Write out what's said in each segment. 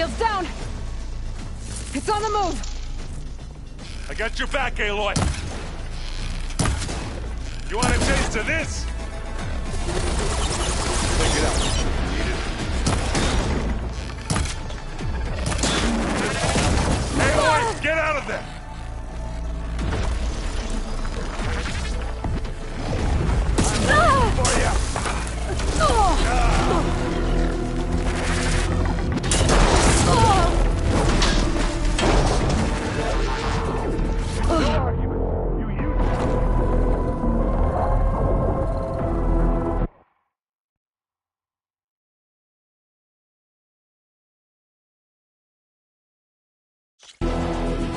Shield's down! It's on the move! I got your back, Aloy! You want a taste of this? Take it out. Eat it. Aloy, get out of there! For you!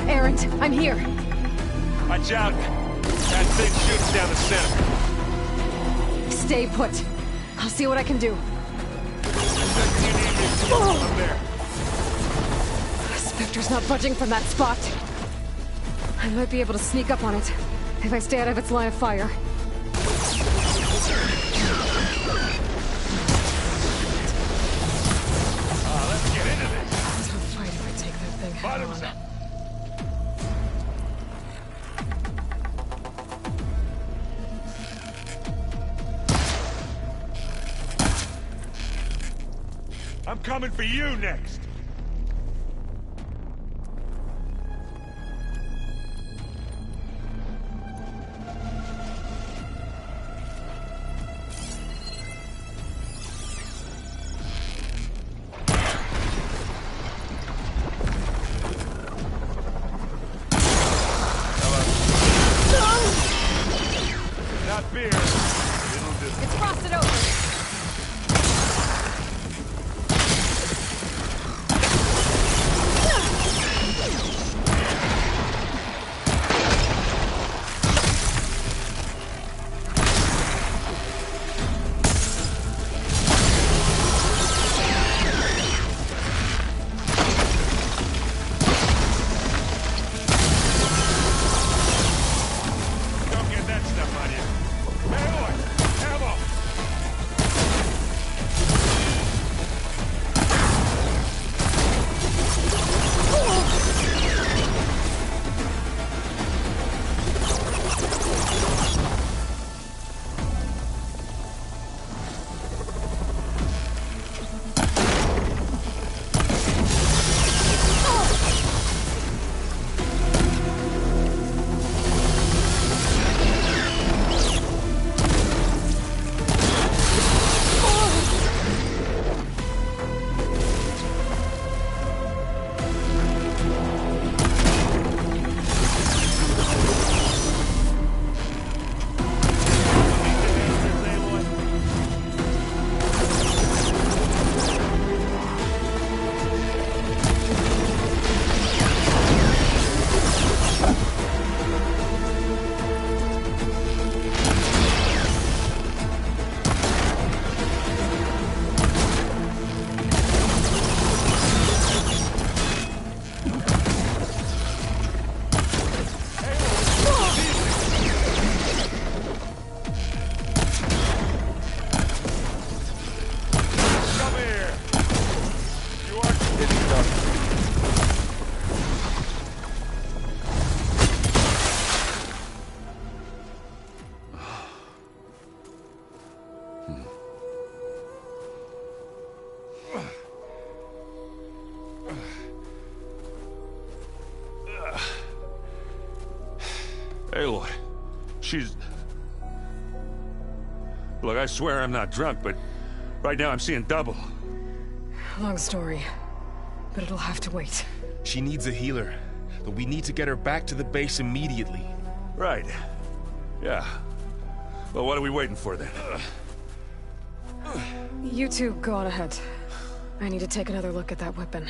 Errant, I'm here. Watch out! That thing shoots down the center. Stay put. I'll see what I can do. You need me up there. Spectre's not budging from that spot. I might be able to sneak up on it if I stay out of its line of fire. Let's get into this. Tough fight if I take that thing head Bottoms on. up. I'm coming for you next. Not beer. It'll do. It's frosted over. Don't get that stuff on you. Aloy, ammo! Come here. You are getting done. Aloy, she's... Look, I swear I'm not drunk, but right now I'm seeing double. Long story, but it'll have to wait. She needs a healer, but we need to get her back to the base immediately. Right. Yeah. Well, what are we waiting for then? You two go on ahead. I need to take another look at that weapon.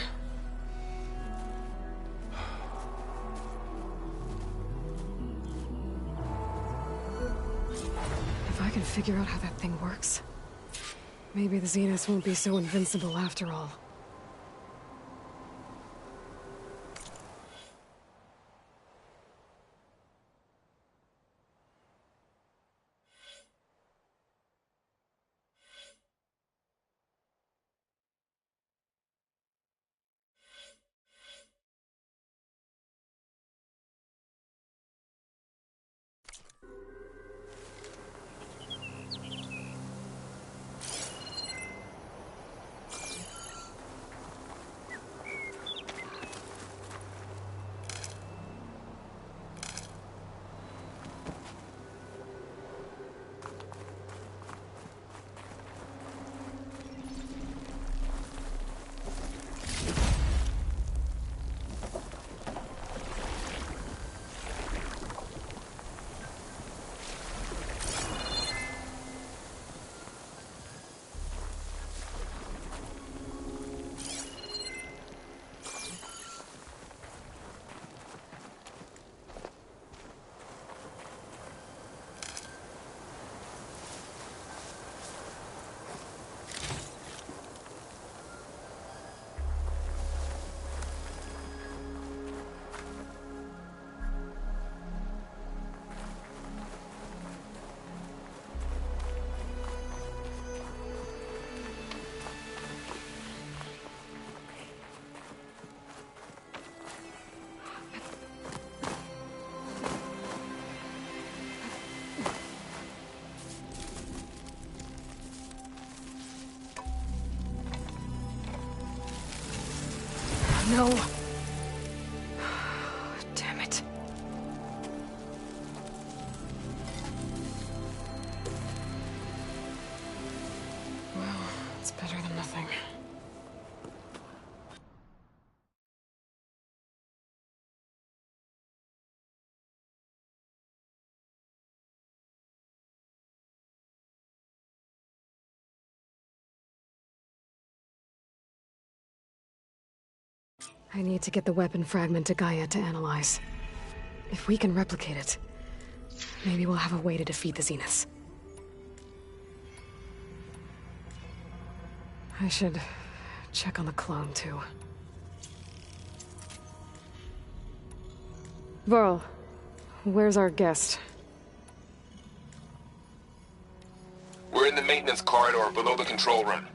If I can figure out how that thing works, maybe the Zeniths won't be so invincible after all. No. Damn it. Well, it's better than nothing. I need to get the weapon fragment to Gaia to analyze. If we can replicate it, maybe we'll have a way to defeat the Zeniths. I should check on the clone, too. Varl, where's our guest? We're in the maintenance corridor below the control room.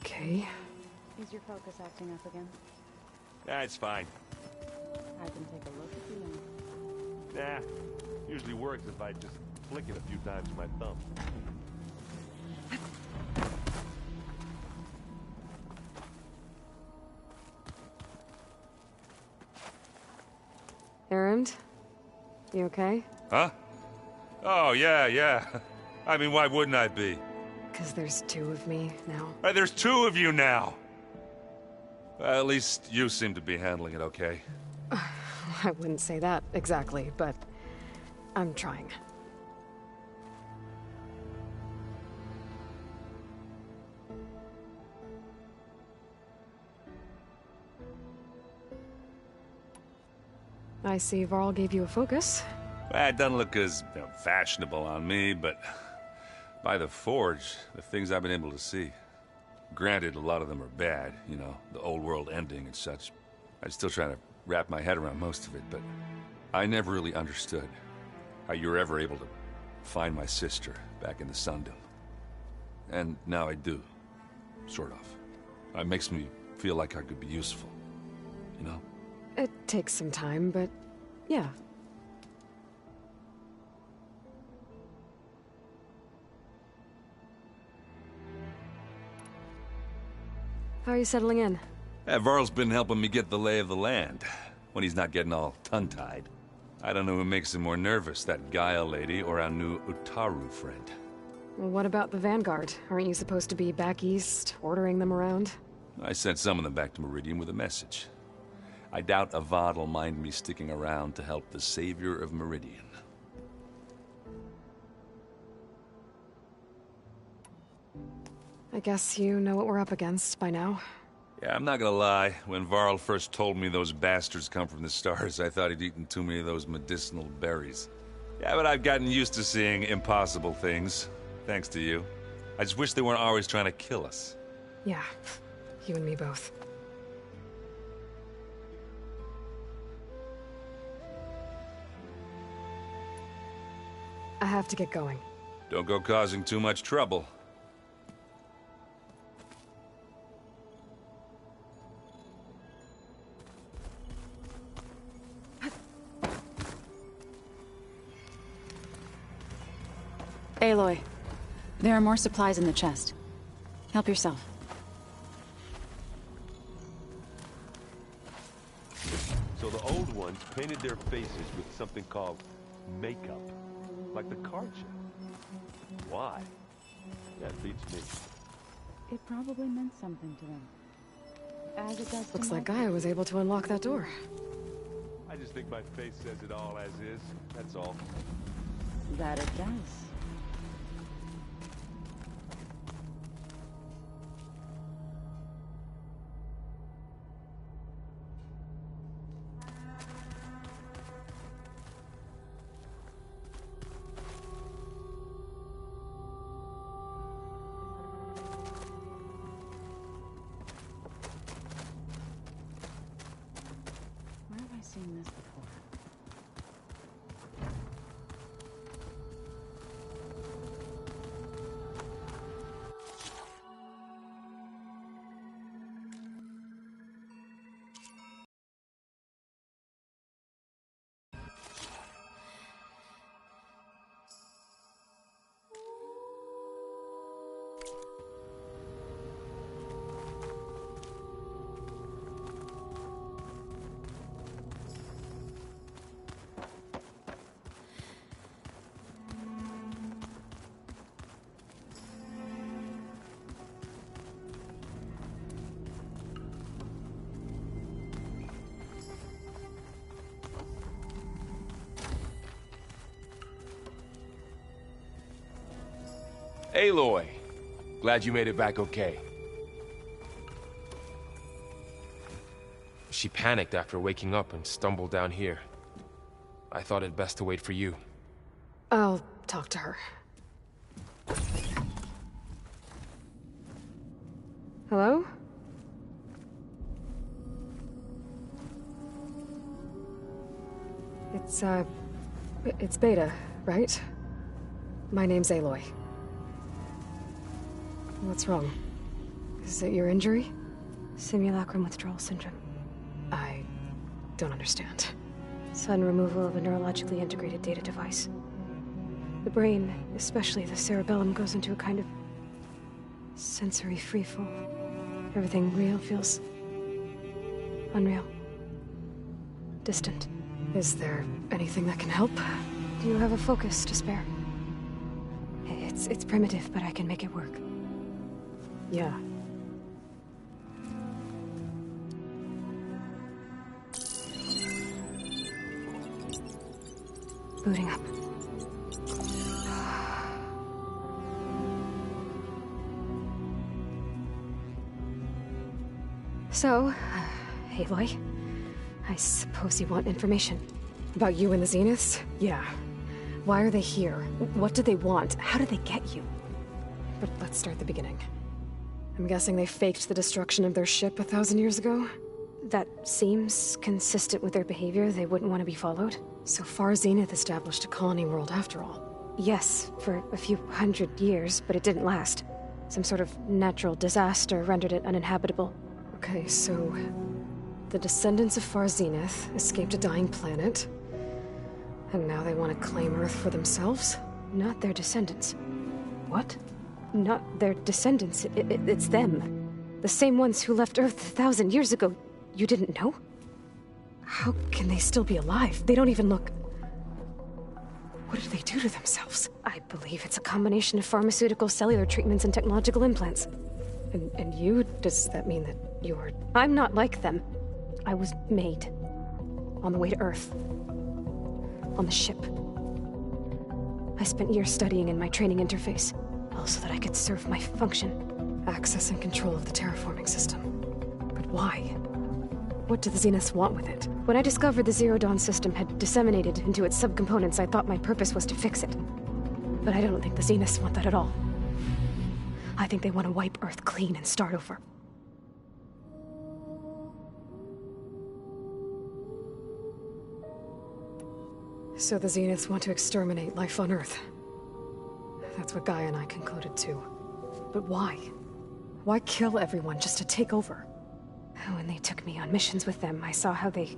Okay. Is your focus acting up again? Nah, it's fine. I can take a look if you want. Nah, usually works if I just flick it a few times with my thumb. Errand? You okay? Huh? Oh, yeah. I mean, why wouldn't I be? 'Cause there's two of me now. There's two of you now! Well, at least you seem to be handling it okay. I wouldn't say that exactly, but I'm trying. I see Varl gave you a focus. Well, it doesn't look as fashionable on me, but by the Forge, the things I've been able to see. Granted, a lot of them are bad, you know, the old world ending and such. I'm still trying to wrap my head around most of it, but I never really understood how you were ever able to find my sister back in the Sundom. And now I do, sort of. It makes me feel like I could be useful, you know? It takes some time, but yeah. How are you settling in? Varl's been helping me get the lay of the land, when he's not getting all tongue-tied. I don't know who makes him more nervous, that Gaia lady or our new Utaru friend. Well, what about the Vanguard? Aren't you supposed to be back east, ordering them around? I sent some of them back to Meridian with a message. I doubt Avad'll mind me sticking around to help the savior of Meridian. I guess you know what we're up against by now. Yeah, I'm not gonna lie. When Varl first told me those bastards come from the stars, I thought he'd eaten too many of those medicinal berries. Yeah, but I've gotten used to seeing impossible things, thanks to you. I just wish they weren't always trying to kill us. Yeah, you and me both. I have to get going. Don't go causing too much trouble. Aloy, there are more supplies in the chest. Help yourself. So the old ones painted their faces with something called makeup, like the card show. Why? That beats me. It probably meant something to them. As it does to Looks my like Gaia was able to unlock that door. I just think my face says it all as is, that's all. That it does. Where have I seen this before? Aloy, glad you made it back okay. She panicked after waking up and stumbled down here. I thought it best to wait for you. I'll talk to her. Hello? It's Beta, right? My name's Aloy. What's wrong? Is it your injury? Simulacrum withdrawal syndrome. I don't understand. Sudden removal of a neurologically integrated data device. The brain, especially the cerebellum, goes into a kind of sensory freefall. Everything real feels unreal. Distant. Is there anything that can help? Do you have a focus to spare? It's primitive, but I can make it work. Yeah. Booting up. So, Aloy, I suppose you want information. About you and the Zeniths? Yeah. Why are they here? What do they want? How did they get you? But let's start at the beginning. I'm guessing they faked the destruction of their ship 1,000 years ago? That seems consistent with their behavior. They wouldn't want to be followed. So far, Zenith established a colony world after all. Yes, for a few hundred years, but it didn't last. Some sort of natural disaster rendered it uninhabitable. Okay, so the descendants of Far Zenith escaped a dying planet, and now they want to claim Earth for themselves? Not their descendants. What? Not their descendants. It's them. The same ones who left Earth 1,000 years ago. You didn't know? How can they still be alive? They don't even look... What did they do to themselves? I believe it's a combination of pharmaceutical, cellular treatments, and technological implants. And you? Does that mean that you're... I'm not like them. I was made. On the way to Earth. On the ship. I spent years studying in my training interface, all so that I could serve my function. Access and control of the terraforming system. But why? What do the Zeniths want with it? When I discovered the Zero Dawn system had disseminated into its subcomponents, I thought my purpose was to fix it. But I don't think the Zeniths want that at all. I think they want to wipe Earth clean and start over. So the Zeniths want to exterminate life on Earth. That's what Gaia and I concluded too. But why? Why kill everyone just to take over? When they took me on missions with them, I saw how they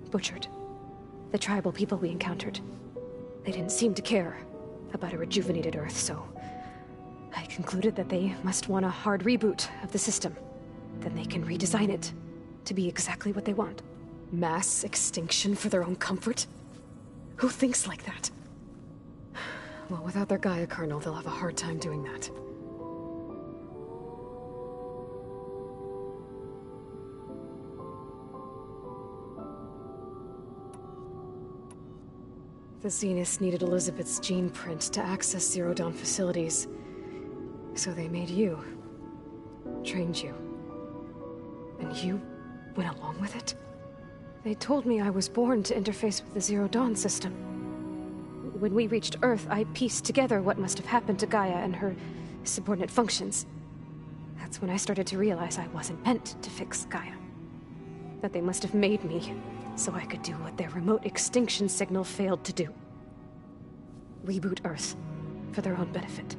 butchered the tribal people we encountered. They didn't seem to care. about a rejuvenated Earth, so I concluded that they must want a hard reboot of the system. Then they can redesign it to be exactly what they want. Mass extinction for their own comfort? Who thinks like that? Well, without their Gaia kernel, they'll have a hard time doing that. The Zeniths needed Elizabeth's gene print to access Zero Dawn facilities. So they made you. Trained you. And you went along with it? They told me I was born to interface with the Zero Dawn system. When we reached Earth, I pieced together what must have happened to Gaia and her subordinate functions. That's when I started to realize I wasn't meant to fix Gaia. That they must have made me so I could do what their remote extinction signal failed to do. Reboot Earth for their own benefit.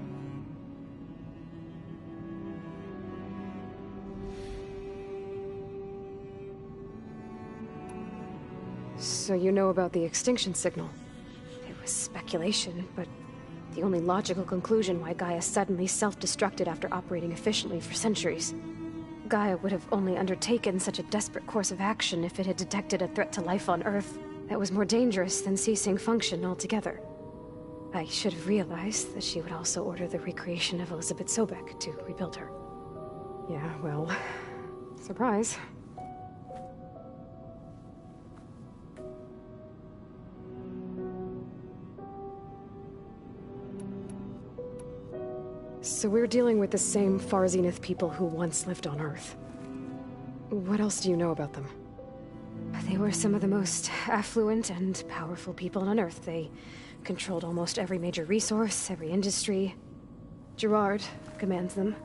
So you know about the extinction signal? It was speculation, but the only logical conclusion why Gaia suddenly self-destructed after operating efficiently for centuries. Gaia would have only undertaken such a desperate course of action if it had detected a threat to life on Earth that was more dangerous than ceasing function altogether. I should have realized that she would also order the recreation of Elizabeth Sobek to rebuild her. Yeah, well, surprise. So we're dealing with the same Far Zenith people who once lived on Earth. What else do you know about them? They were some of the most affluent and powerful people on Earth. They controlled almost every major resource, every industry. Gerard commands them.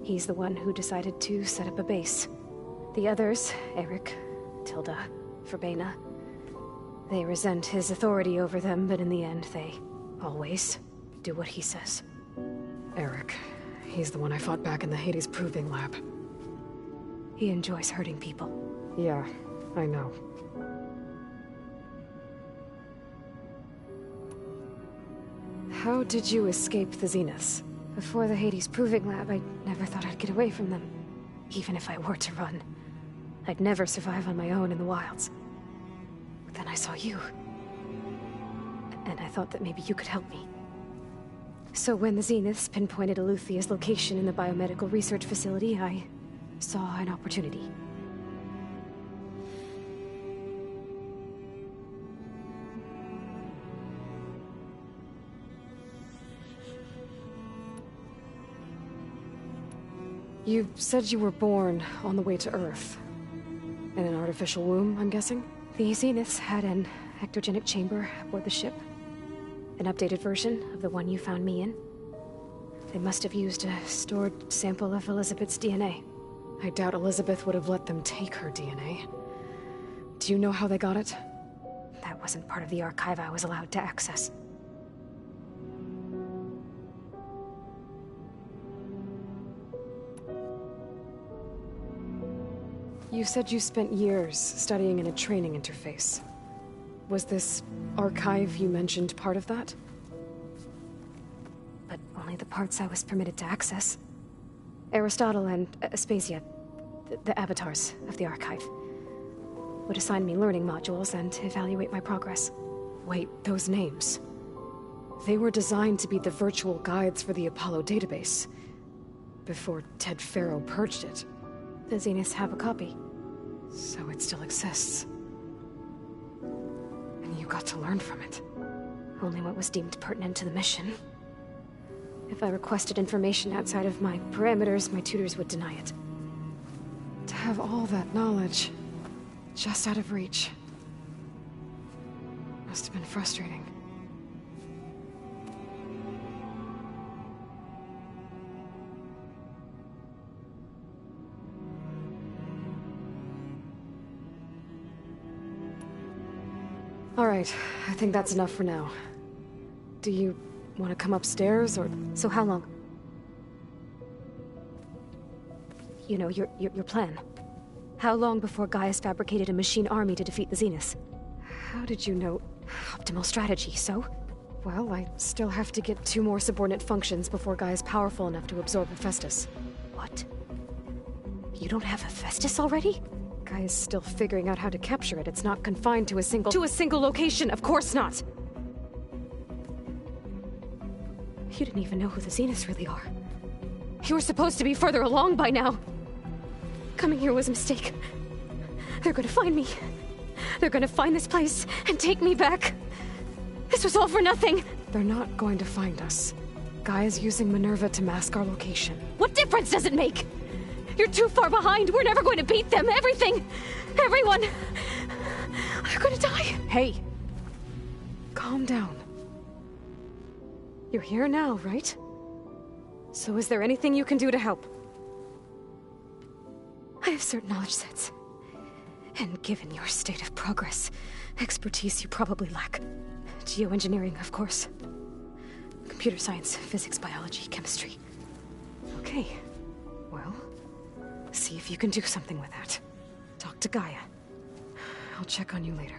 He's the one who decided to set up a base. The others, Eric, Tilda, Verbena, they resent his authority over them, but in the end, they always do what he says. Eric. He's the one I fought back in the Hades Proving Lab. He enjoys hurting people. Yeah, I know. How did you escape the Zeniths? Before the Hades Proving Lab, I never thought I'd get away from them. Even if I were to run. I'd never survive on my own in the wilds. But then I saw you. And I thought that maybe you could help me. So when the Zeniths pinpointed Eluthia's location in the biomedical research facility, I saw an opportunity. You said you were born on the way to Earth. In an artificial womb, I'm guessing? The Zeniths had an ectogenic chamber aboard the ship. An updated version of the one you found me in. They must have used a stored sample of Elizabeth's DNA. I doubt Elizabeth would have let them take her DNA. Do you know how they got it? That wasn't part of the archive I was allowed to access. You said you spent years studying in a training interface. Was this archive you mentioned part of that? But only the parts I was permitted to access. Aristotle and Aspasia, the avatars of the archive, would assign me learning modules and evaluate my progress. Wait, those names. They were designed to be the virtual guides for the Apollo database. Before Ted Faro purged it. The Zeniths have a copy. So it still exists. And you got to learn from it. Only what was deemed pertinent to the mission. If I requested information outside of my parameters, my tutors would deny it. To have all that knowledge, just out of reach. Must have been frustrating. All right, I think that's enough for now. Do you want to come upstairs, or...? So how long? You know, your plan. How long before Gaius fabricated a machine army to defeat the Zeniths? How did you know? Optimal strategy, so? Well, I still have to get 2 more subordinate functions before Gaia's powerful enough to absorb Hephaestus. What? You don't have Hephaestus already? Gaia's still figuring out how to capture it. It's not confined to a single location, of course not! You didn't even know who the Zeniths really are. You were supposed to be further along by now. Coming here was a mistake. They're gonna find me. They're gonna find this place and take me back. This was all for nothing. They're not going to find us. Gaia's using Minerva to mask our location. What difference does it make? You're too far behind. We're never going to beat them. Everything. Everyone. They're gonna die. Hey. Calm down. You're here now, right? So is there anything you can do to help? I have certain knowledge sets. And given your state of progress, expertise you probably lack. Geoengineering, of course. Computer science, physics, biology, chemistry. Okay. Well, see if you can do something with that. Talk to Gaia. I'll check on you later.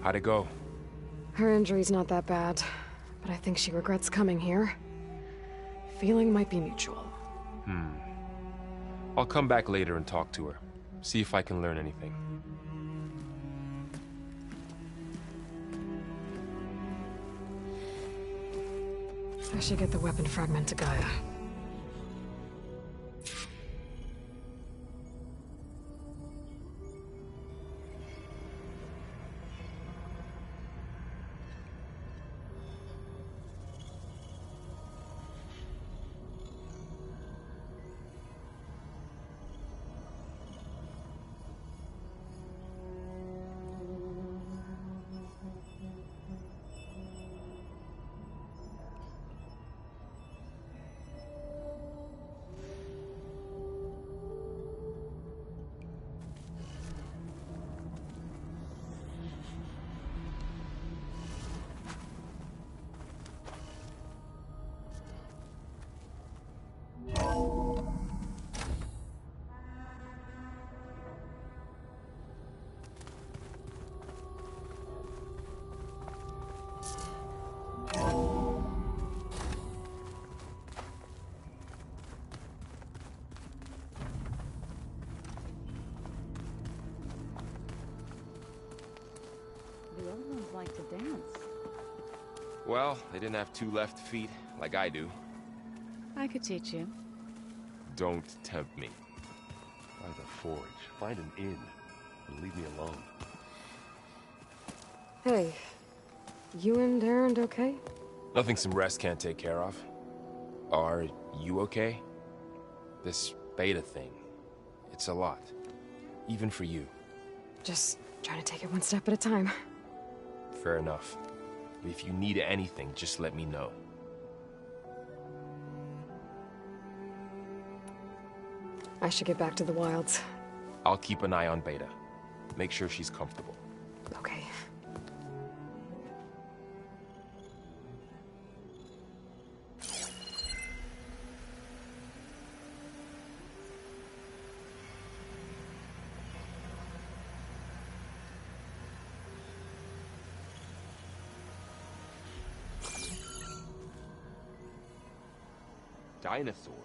How'd it go? Her injury's not that bad, but I think she regrets coming here. Feeling might be mutual. I'll come back later and talk to her. See if I can learn anything. I should get the weapon fragment to Gaia. The other ones like to dance. Well, they didn't have 2 left feet, like I do. I could teach you. Don't tempt me. By the forge. Find an inn. And leave me alone. Hey, you and Erend okay? Nothing some rest can't take care of. Are you okay? This beta thing, it's a lot. Even for you. Just trying to take it one step at a time. Fair enough. If you need anything, just let me know. I should get back to the wilds. I'll keep an eye on Beta. Make sure she's comfortable. Okay. Dinosaurs.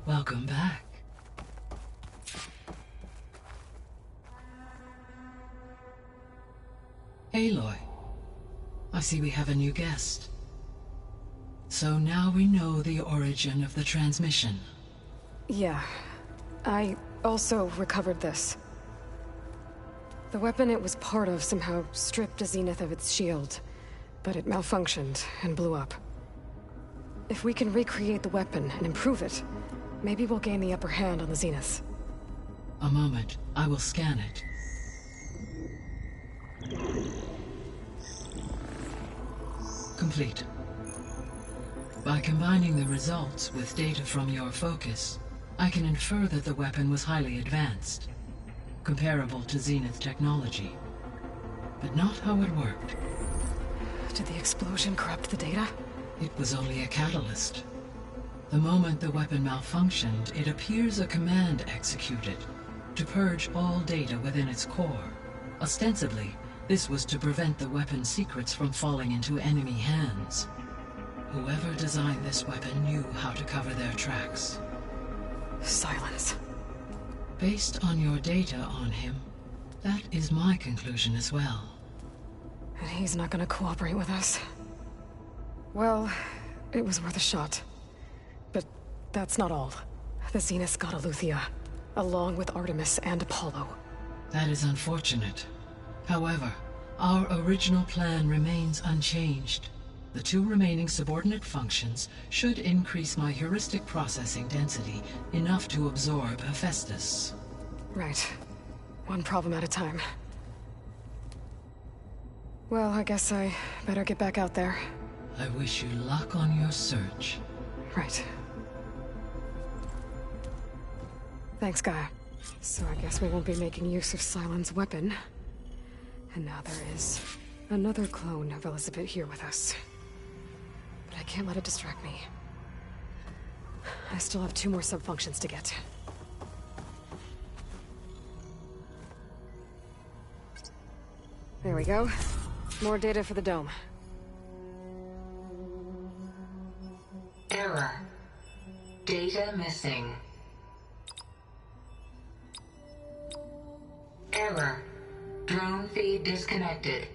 Welcome back. Aloy, I see we have a new guest. So now we know the origin of the transmission. Yeah. I also recovered this. The weapon it was part of somehow stripped a Zenith of its shield, but it malfunctioned and blew up. If we can recreate the weapon and improve it, maybe we'll gain the upper hand on the Zeniths. A moment, I will scan it. complete. By combining the results with data from your focus, I can infer that the weapon was highly advanced, comparable to Zenith technology. But not how it worked. Did the explosion corrupt the data? It was only a catalyst. The moment the weapon malfunctioned, it appears a command executed to purge all data within its core. Ostensibly, this was to prevent the weapon's secrets from falling into enemy hands. Whoever designed this weapon knew how to cover their tracks. Silence. Based on your data on him, that is my conclusion as well. And he's not gonna cooperate with us. Well, it was worth a shot. But that's not all. The Zeniths got Eleuthia, along with Artemis and Apollo. That is unfortunate. However, our original plan remains unchanged. The 2 remaining subordinate functions should increase my heuristic processing density enough to absorb Hephaestus. Right. One problem at a time. Well, I guess I better get back out there. I wish you luck on your search. Right. Thanks, Gaia. So I guess we won't be making use of Cylon's weapon. And now there is another clone of Elizabeth here with us. But I can't let it distract me. I still have 2 more sub-functions to get. There we go. More data for the dome. Error. Data missing. Error. Drone feed disconnected.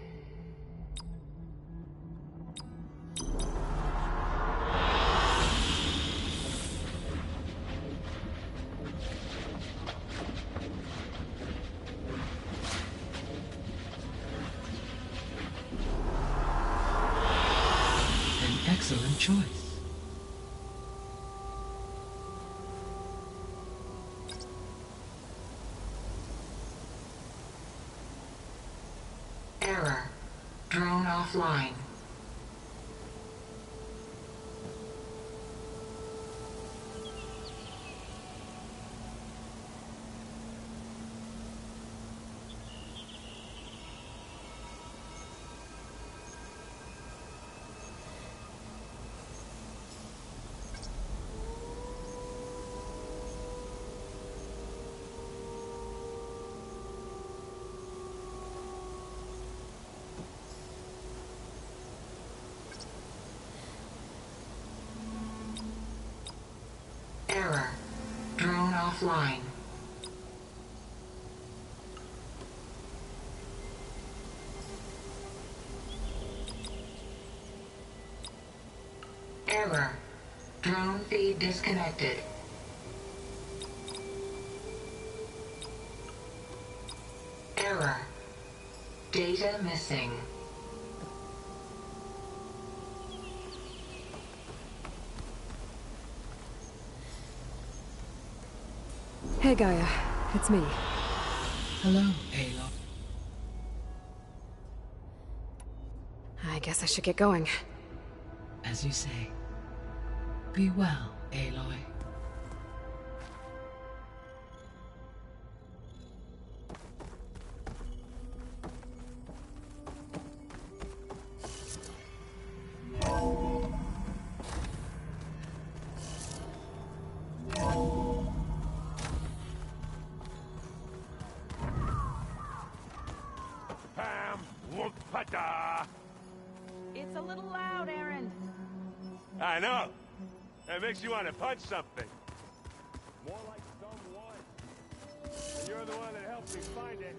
An excellent choice. Error. Drone offline. Error. Drone offline. Error. Drone feed disconnected. Error. Data missing. Hey, Gaia. It's me. Hello, Aloy. I guess I should get going. As you say. Be well, Aloy. Pam, whoop-a-da. It's a little loud, Aaron. I know. That makes you want to punch something. More like someone. And you're the one that helped me find it.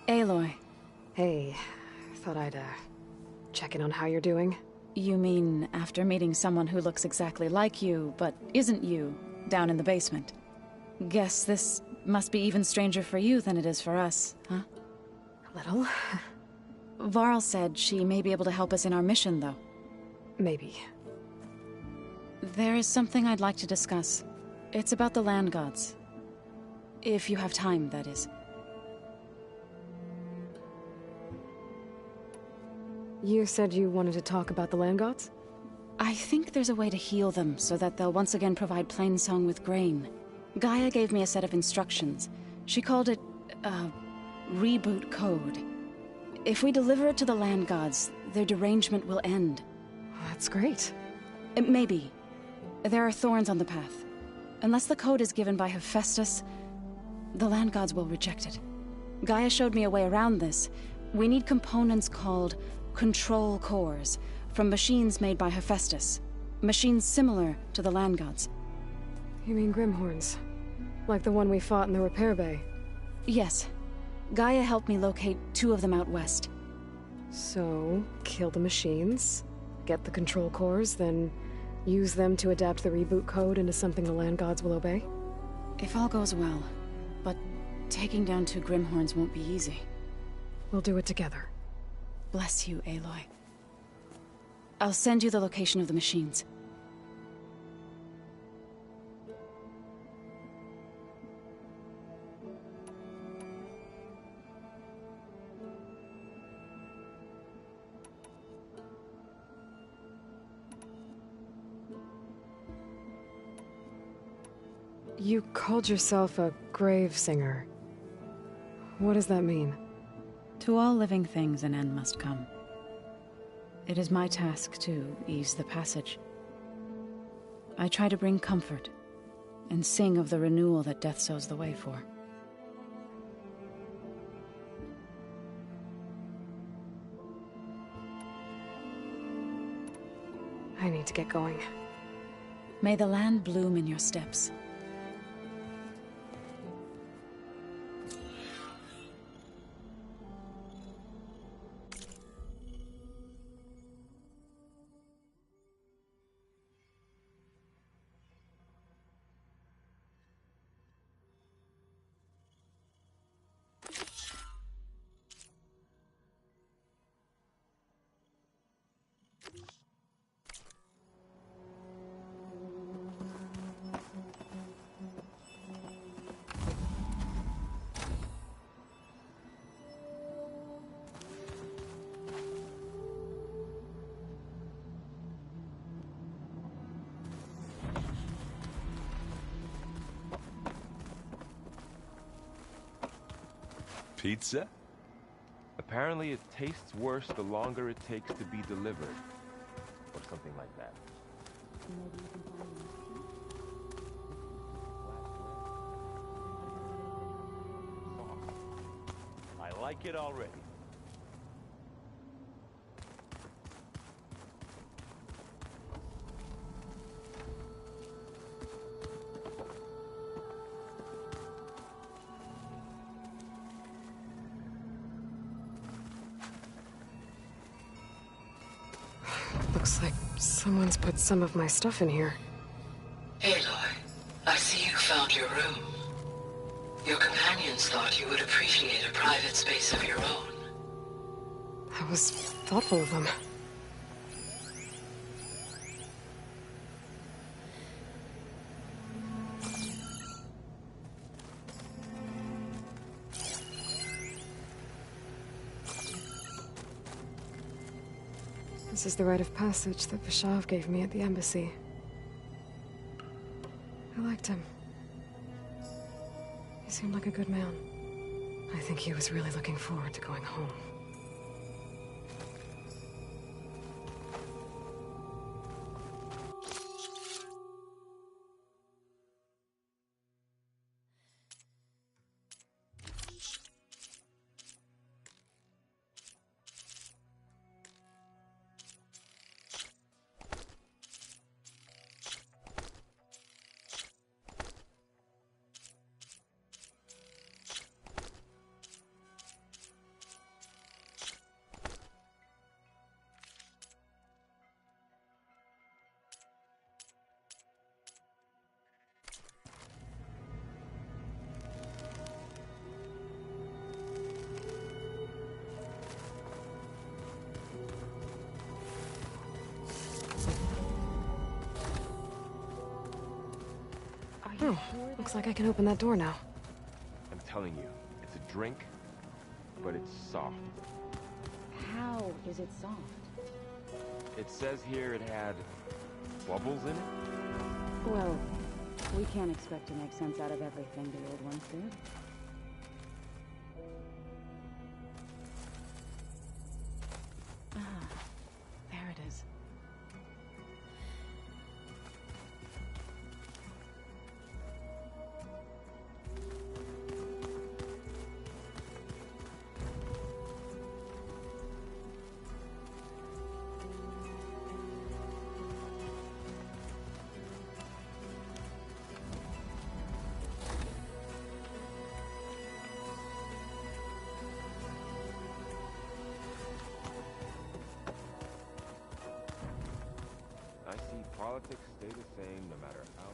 Aloy. Hey, thought I'd, check in on how you're doing. You mean after meeting someone who looks exactly like you, but isn't you, down in the basement? Guess this must be even stranger for you than it is for us, huh? A little. Varl said she may be able to help us in our mission, though. Maybe. There is something I'd like to discuss. It's about the land gods. If you have time, that is. You said you wanted to talk about the land gods? I think there's a way to heal them so that they'll once again provide Plainsong with grain. Gaia gave me a set of instructions. She called it, reboot code. If we deliver it to the land gods, their derangement will end. That's great. Maybe. There are thorns on the path. Unless the code is given by Hephaestus, the land gods will reject it. Gaia showed me a way around this. We need components called control cores from machines made by Hephaestus. Machines similar to the land gods. You mean Grimhorns? Like the one we fought in the repair bay? Yes. Gaia helped me locate 2 of them out west. So, kill the machines, get the control cores, then use them to adapt the reboot code into something the land gods will obey? If all goes well. But taking down 2 Grimhorns won't be easy. We'll do it together. Bless you, Aloy. I'll send you the location of the machines. You called yourself a grave singer. What does that mean? To all living things an end must come. It is my task to ease the passage. I try to bring comfort, and sing of the renewal that death sows the way for. I need to get going. May the land bloom in your steps. Pizza? Apparently it tastes worse the longer it takes to be delivered. Or something like that. I like it already. Looks like someone's put some of my stuff in here. Aloy, I see you found your room. Your companions thought you would appreciate a private space of your own. That was thoughtful of them. This is the rite of passage that Vishav gave me at the embassy. I liked him. He seemed like a good man. I think he was really looking forward to going home. Oh, looks like I can open that door now. I'm telling you, it's a drink, but it's soft. How is it soft? It says here it had bubbles in it? Well, we can't expect to make sense out of everything the old ones did. Ah, there it is. I see politics stay the same no matter how